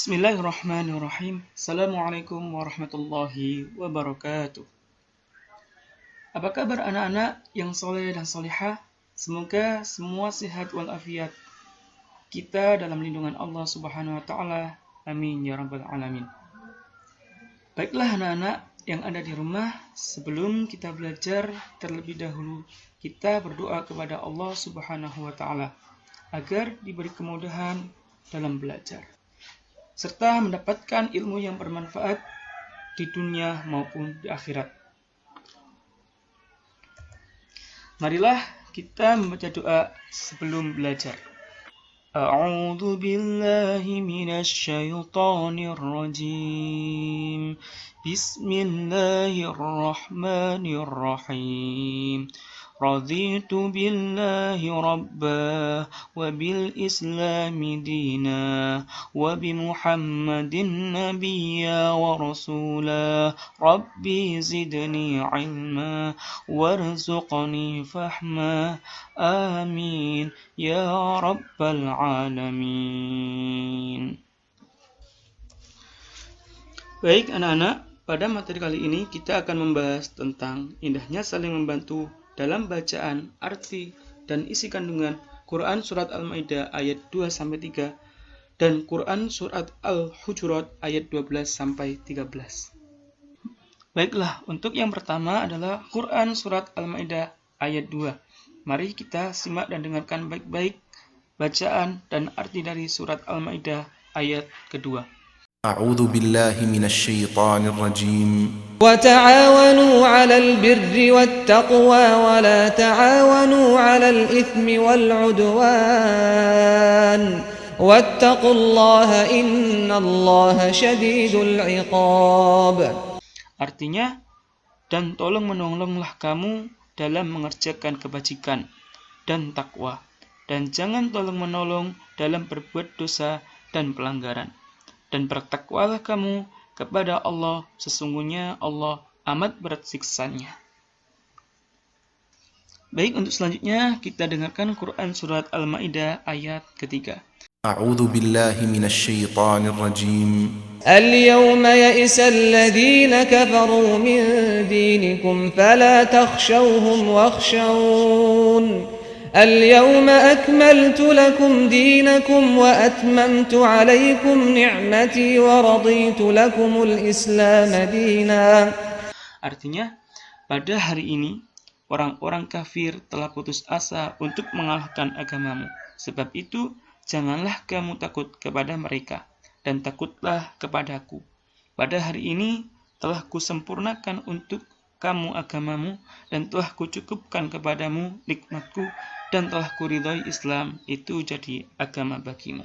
Bismillahirrahmanirrahim. Assalamualaikum warahmatullahi wabarakatuh. Apa kabar anak-anak yang soleh dan solehah? Semoga semua sehat walafiat. Kita dalam lindungan Allah Subhanahu wa taala. Amin ya rabbal alamin. Baiklah anak-anak yang ada di rumah, sebelum kita belajar terlebih dahulu kita berdoa kepada Allah Subhanahu wa taala agar diberi kemudahan dalam belajar, serta mendapatkan ilmu yang bermanfaat di dunia maupun di akhirat. Marilah kita membaca doa sebelum belajar. A'udzu billahi minasy syaithanir rajim. Bismillahirrahmanirrahim. Raditu billahi rabba wa bil islami dina wa bi muhammadin nabiyya wa rasula rabbi zidni ilma warzuqni fahma amin ya rabbal alamin. Baik anak-anak, pada materi kali ini kita akan membahas tentang indahnya saling membantu dalam bacaan, arti, dan isi kandungan Quran Surat Al-Ma'idah ayat 2-3 dan Quran Surat Al-Hujurat ayat 12-13. Baiklah, untuk yang pertama adalah Quran Surat Al-Ma'idah ayat 2. Mari kita simak dan dengarkan baik-baik bacaan dan arti dari Surat Al-Ma'idah ayat kedua. أعوذ بالله من الشيطان الرجيم وتعاونوا على البر والتقوى ولا تعاونوا على الإثم والعدوان واتقوا الله إن الله شديد العقاب. Artinya, dan tolong menolonglah kamu dalam mengerjakan kebajikan dan takwa, dan jangan tolong menolong dalam berbuat dosa dan pelanggaran. Dan bertakwalah kamu kepada Allah, sesungguhnya Allah amat berat siksanya. Baik, untuk selanjutnya kita dengarkan Quran Surat Al-Ma'idah ayat ketiga. أعوذ بالله من الشيطان الرجيم اليوم يئس الذين كفروا من دينكم فلا تخشوهم واخشون اليوم أكملت لكم دينكم وأتممت عليكم نعمتي ورضيت لكم الإسلام دينا. Artinya, pada hari ini orang-orang kafir telah putus asa untuk mengalahkan agamamu. Sebab itu, janganlah kamu takut kepada mereka, dan takutlah kepadaku. Pada hari ini telah kusempurnakan untuk kamu agamamu, dan telah kucukupkan kepadamu nikmatku, dan telah kuridhai Islam itu jadi agama bagimu.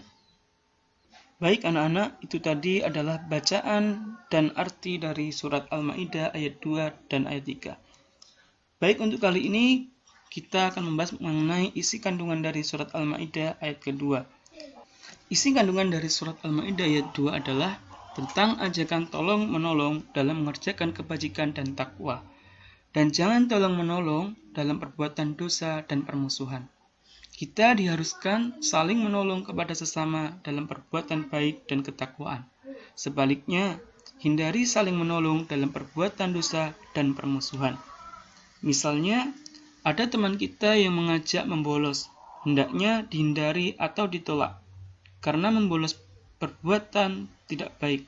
Baik anak-anak, itu tadi adalah bacaan dan arti dari surat Al-Ma'idah ayat 2 dan ayat 3. Baik, untuk kali ini kita akan membahas mengenai isi kandungan dari surat Al-Ma'idah ayat kedua. Isi kandungan dari surat Al-Ma'idah ayat 2 adalah tentang ajakan tolong menolong dalam mengerjakan kebajikan dan takwa, dan jangan tolong menolong dalam perbuatan dosa dan permusuhan. Kita diharuskan saling menolong kepada sesama dalam perbuatan baik dan ketakwaan. Sebaliknya, hindari saling menolong dalam perbuatan dosa dan permusuhan. Misalnya, ada teman kita yang mengajak membolos, hendaknya dihindari atau ditolak, karena membolos perbuatan tidak baik.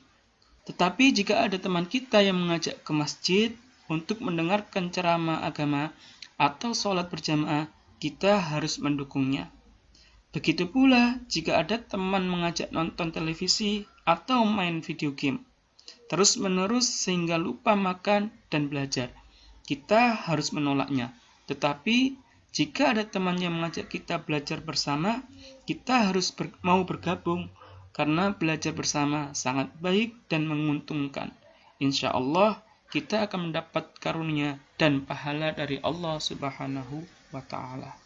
Tetapi jika ada teman kita yang mengajak ke masjid untuk mendengarkan ceramah agama atau sholat berjamaah, kita harus mendukungnya. Begitu pula jika ada teman mengajak nonton televisi atau main video game terus-menerus sehingga lupa makan dan belajar, kita harus menolaknya. Tetapi jika ada teman yang mengajak kita belajar bersama, kita harus mau bergabung, karena belajar bersama sangat baik dan menguntungkan. Insya Allah kita akan mendapat karunia dan pahala dari Allah Subhanahu wa ta'ala.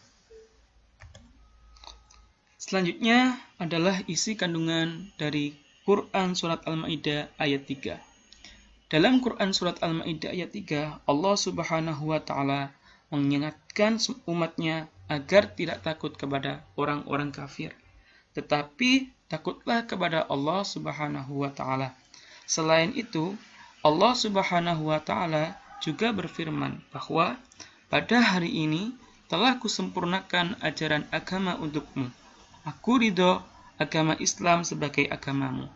Selanjutnya adalah isi kandungan dari Quran Surat Al-Ma'idah ayat 3. Dalam Quran Surat Al-Ma'idah ayat 3, Allah Subhanahu wa ta'ala mengingatkan umatnya agar tidak takut kepada orang-orang kafir, tetapi takutlah kepada Allah Subhanahu wa taala. Selain itu, Allah Subhanahu wa taala juga berfirman bahwa pada hari ini telah kusempurnakan ajaran agama untukmu. Aku ridho agama Islam sebagai agamamu.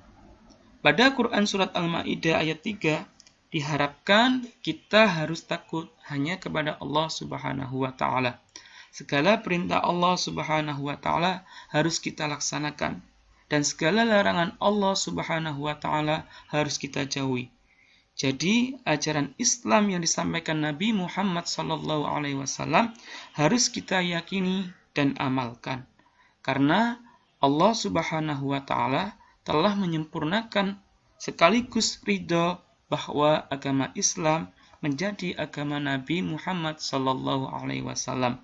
Pada Quran Surat Al-Ma'idah ayat 3, diharapkan kita harus takut hanya kepada Allah Subhanahu wa ta'ala. Segala perintah Allah Subhanahu wa ta'ala harus kita laksanakan, dan segala larangan Allah Subhanahu wa ta'ala harus kita jauhi. Jadi, ajaran Islam yang disampaikan Nabi Muhammad SAW harus kita yakini dan amalkan. Karena Allah Subhanahu wa ta'ala telah menyempurnakan sekaligus ridho bahwa agama Islam menjadi agama Nabi Muhammad SAW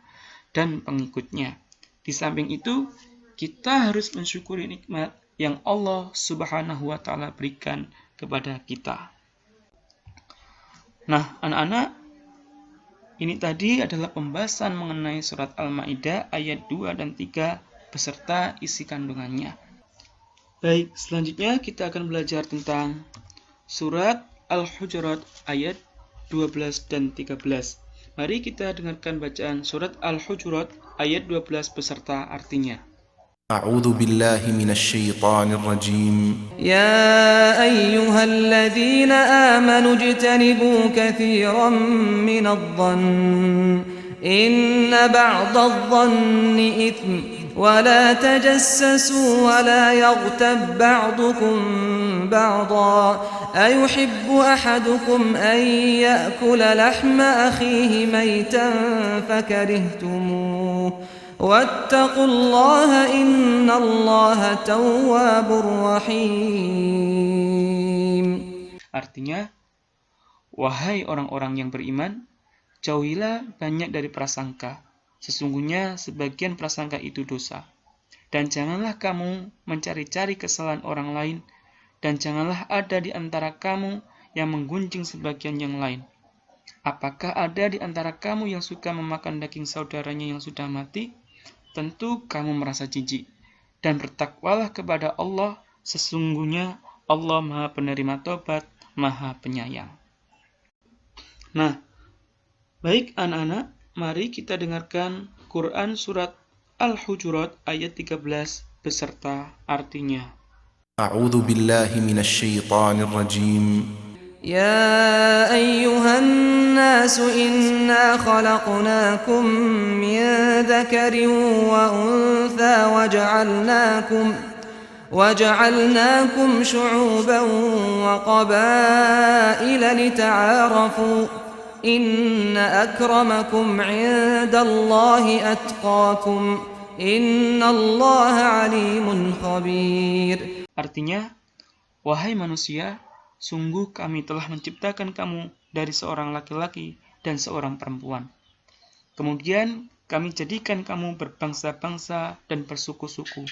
dan pengikutnya. Di samping itu, kita harus mensyukuri nikmat yang Allah Subhanahu wa ta'ala berikan kepada kita. Nah, anak-anak, ini tadi adalah pembahasan mengenai surat Al-Ma'idah ayat 2 dan 3 beserta isi kandungannya. Baik, selanjutnya kita akan belajar tentang surat Al-Hujurat ayat 12 dan 13. Mari kita dengarkan bacaan surat Al-Hujurat ayat 12 beserta artinya. أعوذ بالله من الشيطان الرجيم يا أيها الذين آمنوا اجتنبوا كثيرا من الظن إن بعض الظن إثم ولا تجسسوا ولا يغتب بعضكم بعضا أيحب أحدكم أن يأكل لحم أخيه ميتا فكرهتموه واتقوا الله إن الله تواب رحيم. Artinya, wahai orang-orang yang beriman, jauhilah banyak dari prasangka. Sesungguhnya sebagian prasangka itu dosa. Dan janganlah kamu mencari-cari kesalahan orang lain, dan janganlah ada di antara kamu yang menggunjing sebagian yang lain. Apakah ada di antara kamu yang suka memakan daging saudaranya yang sudah mati? Tentu kamu merasa jijik. Dan bertakwalah kepada Allah, sesungguhnya Allah Maha Penerima Tobat, Maha Penyayang. Nah, baik anak-anak, mari kita dengarkan Quran Surat Al-Hujurat ayat 13 beserta artinya. أعوذ بالله من الشيطان الرجيم يا أيها الناس إنا خلقناكم من ذكر وأنثى وجعلناكم شعوبا وقبائل لتعارفوا إن أكرمكم عند الله أتقاكم إن الله عليم خبير. Artinya, wahai manusia, sungguh kami telah menciptakan kamu dari seorang laki-laki dan seorang perempuan. Kemudian kami jadikan kamu berbangsa-bangsa dan bersuku-suku,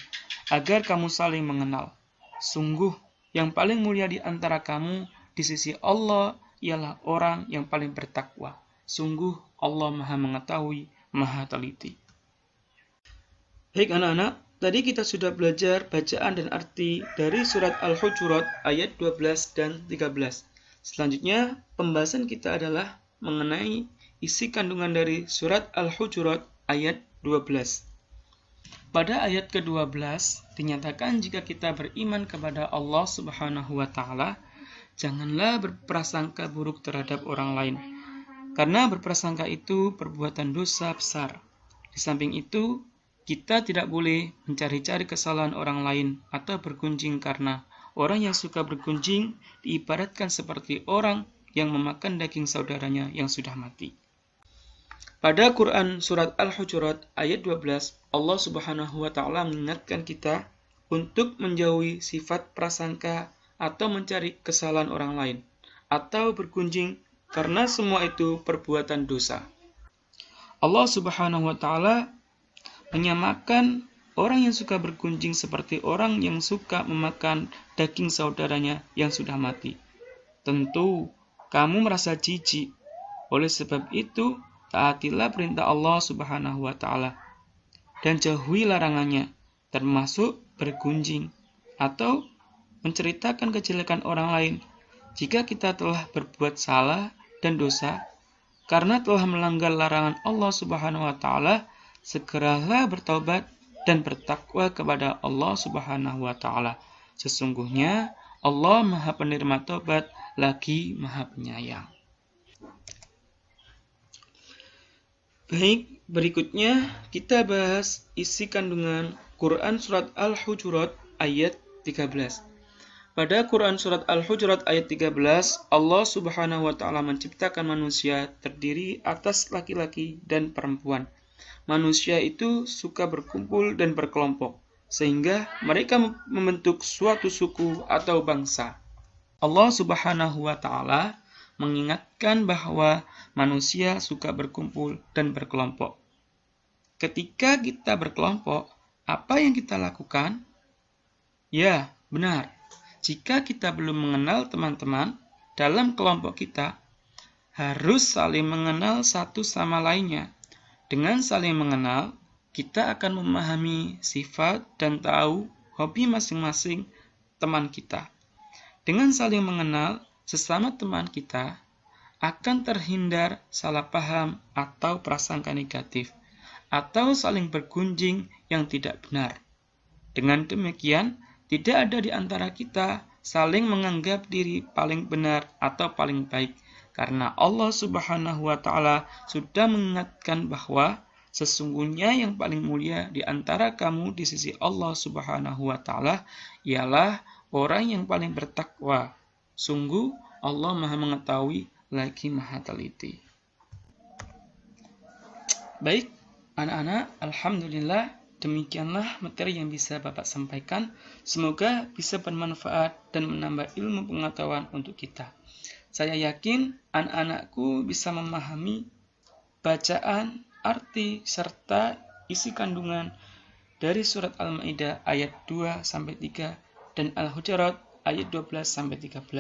agar kamu saling mengenal. Sungguh, yang paling mulia di antara kamu di sisi Allah ialah orang yang paling bertakwa. Sungguh, Allah Maha Mengetahui, Maha Teliti. Baik anak-anak, tadi kita sudah belajar bacaan dan arti dari surat Al-Hujurat ayat 12 dan 13. Selanjutnya, pembahasan kita adalah mengenai isi kandungan dari surat Al-Hujurat ayat 12. Pada ayat ke-12 dinyatakan jika kita beriman kepada Allah Subhanahu wa taala, janganlah berprasangka buruk terhadap orang lain, karena berprasangka itu perbuatan dosa besar. Di samping itu, kita tidak boleh mencari-cari kesalahan orang lain atau bergunjing, karena orang yang suka bergunjing diibaratkan seperti orang yang memakan daging saudaranya yang sudah mati. Pada Quran Surat Al-Hujurat ayat 12, Allah Subhanahu wa ta'ala mengingatkan kita untuk menjauhi sifat prasangka atau mencari kesalahan orang lain, atau bergunjing, karena semua itu perbuatan dosa. Allah Subhanahu wa ta'ala menyamakan orang yang suka bergunjing seperti orang yang suka memakan daging saudaranya yang sudah mati. Tentu, kamu merasa jijik. Oleh sebab itu, taatilah perintah Allah Subhanahu wa ta'ala dan jauhi larangannya, termasuk bergunjing, atau menceritakan kejelekan orang lain. Jika kita telah berbuat salah dan dosa, karena telah melanggar larangan Allah Subhanahu wa Ta'ala, segeralah bertaubat dan bertakwa kepada Allah Subhanahu wa Ta'ala. Sesungguhnya Allah Maha Penerima Taubat lagi Maha Penyayang. Baik, berikutnya kita bahas isi kandungan Quran Surat Al-Hujurat ayat 13. Pada Quran Surat Al-Hujurat ayat 13, Allah Subhanahu wa Ta'ala menciptakan manusia terdiri atas laki-laki dan perempuan. Manusia itu suka berkumpul dan berkelompok, sehingga mereka membentuk suatu suku atau bangsa. Allah Subhanahu wa Ta'ala mengingatkan bahwa manusia suka berkumpul dan berkelompok. Ketika kita berkelompok, apa yang kita lakukan? Ya, benar. Jika kita belum mengenal teman-teman dalam kelompok kita, harus saling mengenal satu sama lainnya. Dengan saling mengenal, kita akan memahami sifat dan tahu hobi masing-masing teman kita. Dengan saling mengenal sesama teman kita, akan terhindar salah paham atau prasangka negatif, atau saling bergunjing yang tidak benar. Dengan demikian, tidak ada di antara kita saling menganggap diri paling benar atau paling baik, karena Allah Subhanahu wa Ta'ala sudah mengingatkan bahwa sesungguhnya yang paling mulia di antara kamu di sisi Allah Subhanahu wa Ta'ala ialah orang yang paling bertakwa. Sungguh Allah Maha mengetahui lagi Maha teliti. Baik, anak-anak, alhamdulillah demikianlah materi yang bisa Bapak sampaikan. Semoga bisa bermanfaat dan menambah ilmu pengetahuan untuk kita. Saya yakin anak-anakku bisa memahami bacaan, arti, serta isi kandungan dari surat Al-Maidah ayat 2-3 dan Al-Hujurat ayat 12-13.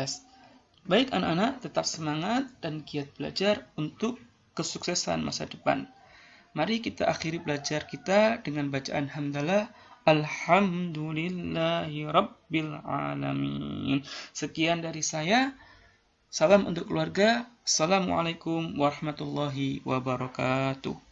Baik anak-anak, tetap semangat dan giat belajar untuk kesuksesan masa depan. Mari kita akhiri belajar kita dengan bacaan hamdalah. Alhamdulillahi Rabbil Alamin. Sekian dari saya. Salam untuk keluarga. Assalamualaikum warahmatullahi wabarakatuh.